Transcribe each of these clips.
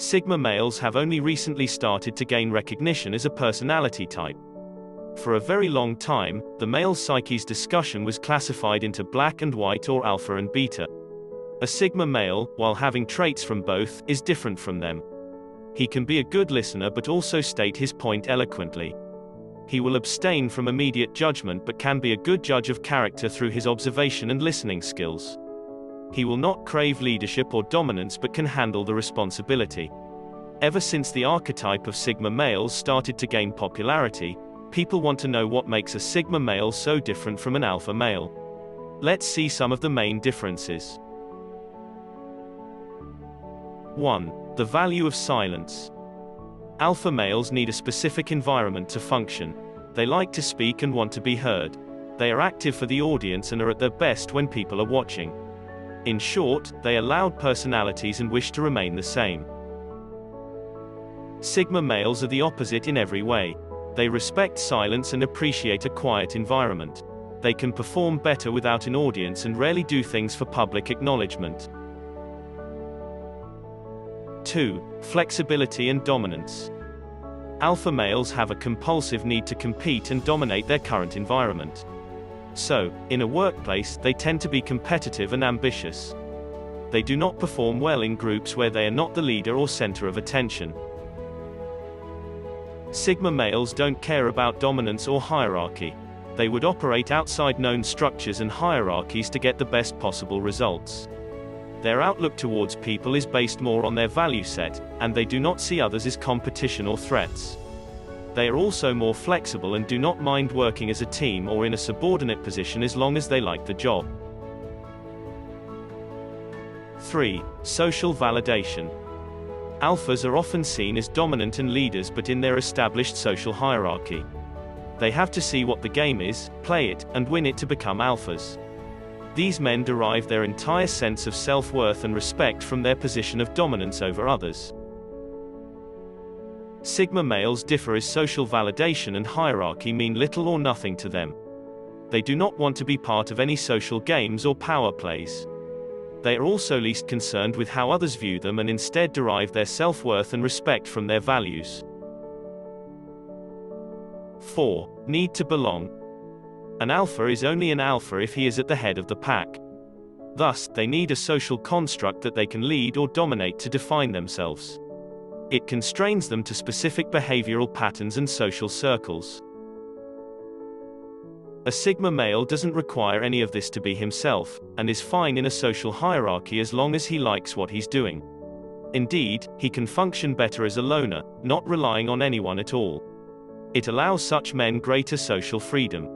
Sigma males have only recently started to gain recognition as a personality type. For a very long time, the male psyche's discussion was classified into black and white or alpha and beta. A Sigma male, while having traits from both, is different from them. He can be a good listener but also state his point eloquently. He will abstain from immediate judgment but can be a good judge of character through his observation and listening skills. He will not crave leadership or dominance but can handle the responsibility. Ever since the archetype of Sigma males started to gain popularity, people want to know what makes a Sigma male so different from an alpha male. Let's see some of the main differences. 1. The value of silence. Alpha males need a specific environment to function. They like to speak and want to be heard. They are active for the audience and are at their best when people are watching. In short, they are loud personalities and wish to remain the same. Sigma males are the opposite in every way. They respect silence and appreciate a quiet environment. They can perform better without an audience and rarely do things for public acknowledgement. 2. Flexibility and dominance. Alpha males have a compulsive need to compete and dominate their current environment. So, in a workplace, they tend to be competitive and ambitious. They do not perform well in groups where they are not the leader or center of attention. Sigma males don't care about dominance or hierarchy. They would operate outside known structures and hierarchies to get the best possible results. Their outlook towards people is based more on their value set, and they do not see others as competition or threats. They are also more flexible and do not mind working as a team or in a subordinate position as long as they like the job. 3. Social validation. Alphas are often seen as dominant and leaders but in their established social hierarchy. They have to see what the game is, play it, and win it to become alphas. These men derive their entire sense of self-worth and respect from their position of dominance over others. Sigma males differ as social validation and hierarchy mean little or nothing to them. They do not want to be part of any social games or power plays. They are also least concerned with how others view them and instead derive their self-worth and respect from their values. 4. Need to belong. An alpha is only an alpha if he is at the head of the pack. Thus, they need a social construct that they can lead or dominate to define themselves. It constrains them to specific behavioral patterns and social circles. A Sigma male doesn't require any of this to be himself, and is fine in a social hierarchy as long as he likes what he's doing. Indeed, he can function better as a loner, not relying on anyone at all. It allows such men greater social freedom.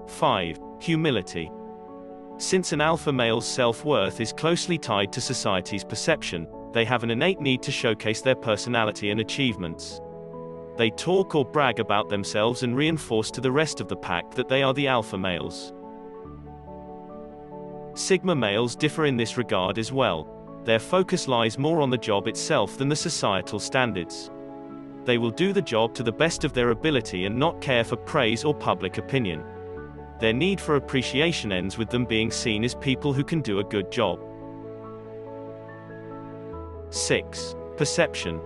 5. Humility. Since an alpha male's self-worth is closely tied to society's perception, they have an innate need to showcase their personality and achievements. They talk or brag about themselves and reinforce to the rest of the pack that they are the alpha males. Sigma males differ in this regard as well. Their focus lies more on the job itself than the societal standards. They will do the job to the best of their ability and not care for praise or public opinion. Their need for appreciation ends with them being seen as people who can do a good job. 6. Perception.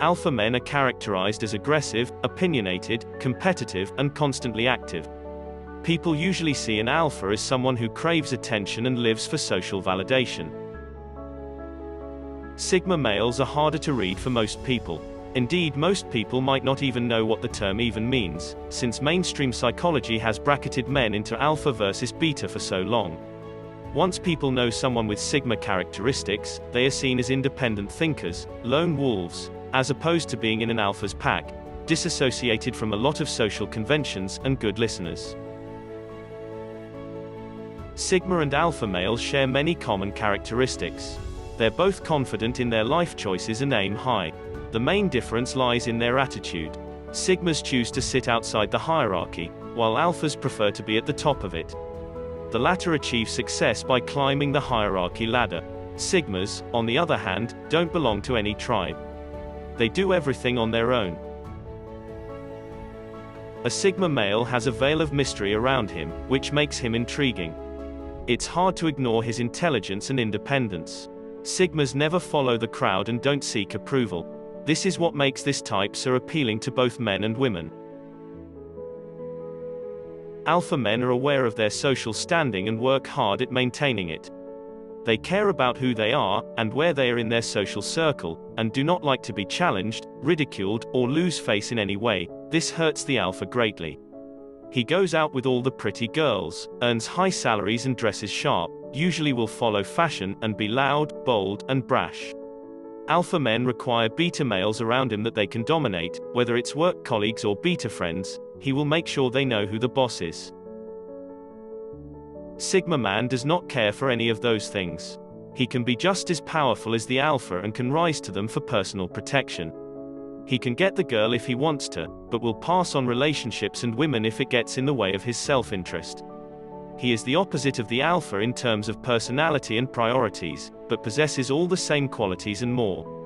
Alpha men are characterized as aggressive, opinionated, competitive, and constantly active. People usually see an alpha as someone who craves attention and lives for social validation. Sigma males are harder to read for most people. Indeed, most people might not even know what the term even means, since mainstream psychology has bracketed men into alpha versus beta for so long. Once people know someone with Sigma characteristics, they are seen as independent thinkers, lone wolves, as opposed to being in an alpha's pack, disassociated from a lot of social conventions, and good listeners. Sigma and alpha males share many common characteristics. They're both confident in their life choices and aim high. The main difference lies in their attitude. Sigmas choose to sit outside the hierarchy, while alphas prefer to be at the top of it. The latter achieve success by climbing the hierarchy ladder. Sigmas, on the other hand, don't belong to any tribe. They do everything on their own. A Sigma male has a veil of mystery around him, which makes him intriguing. It's hard to ignore his intelligence and independence. Sigmas never follow the crowd and don't seek approval. This is what makes this type so appealing to both men and women. Alpha men are aware of their social standing and work hard at maintaining it. They care about who they are, and where they are in their social circle, and do not like to be challenged, ridiculed, or lose face in any way. This hurts the alpha greatly. He goes out with all the pretty girls, earns high salaries and dresses sharp, usually will follow fashion, and be loud, bold, and brash. Alpha men require beta males around him that they can dominate, whether it's work colleagues or beta friends. He will make sure they know who the boss is. Sigma man does not care for any of those things. He can be just as powerful as the alpha and can rise to them for personal protection. He can get the girl if he wants to, but will pass on relationships and women if it gets in the way of his self-interest. He is the opposite of the alpha in terms of personality and priorities, but possesses all the same qualities and more.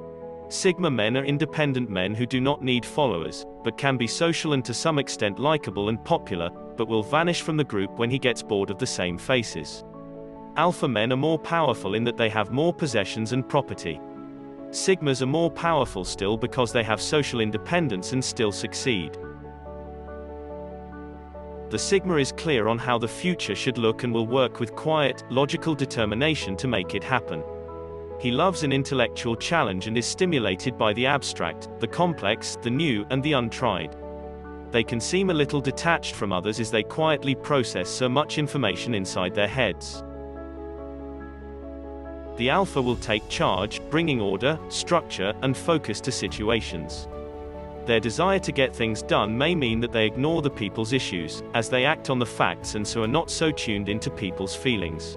Sigma men are independent men who do not need followers, but can be social and to some extent likable and popular, but will vanish from the group when he gets bored of the same faces. Alpha men are more powerful in that they have more possessions and property. Sigmas are more powerful still because they have social independence and still succeed. The Sigma is clear on how the future should look and will work with quiet, logical determination to make it happen. He loves an intellectual challenge and is stimulated by the abstract, the complex, the new, and the untried. They can seem a little detached from others as they quietly process so much information inside their heads. The alpha will take charge, bringing order, structure, and focus to situations. Their desire to get things done may mean that they ignore the people's issues, as they act on the facts and so are not so tuned into people's feelings.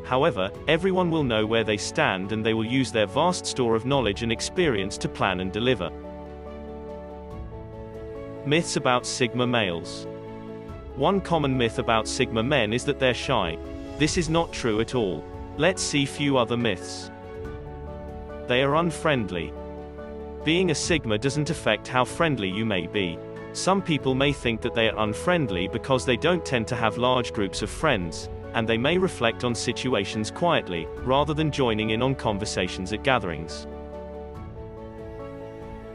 However, everyone will know where they stand and they will use their vast store of knowledge and experience to plan and deliver. Myths about Sigma males. One common myth about Sigma men is that they're shy. This is not true at all. Let's see few other myths. They are unfriendly. Being a Sigma doesn't affect how friendly you may be. Some people may think that they are unfriendly because they don't tend to have large groups of friends, and they may reflect on situations quietly, rather than joining in on conversations at gatherings.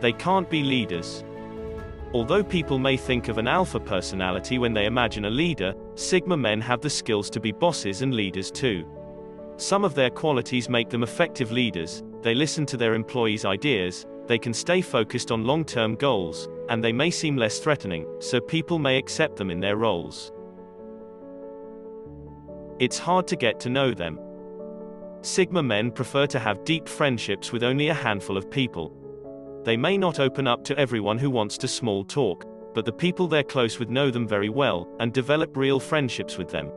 They can't be leaders. Although people may think of an alpha personality when they imagine a leader, Sigma men have the skills to be bosses and leaders too. Some of their qualities make them effective leaders. They listen to their employees' ideas, they can stay focused on long-term goals, and they may seem less threatening, so people may accept them in their roles. It's hard to get to know them. Sigma men prefer to have deep friendships with only a handful of people. They may not open up to everyone who wants to small talk, but the people they're close with know them very well, and develop real friendships with them.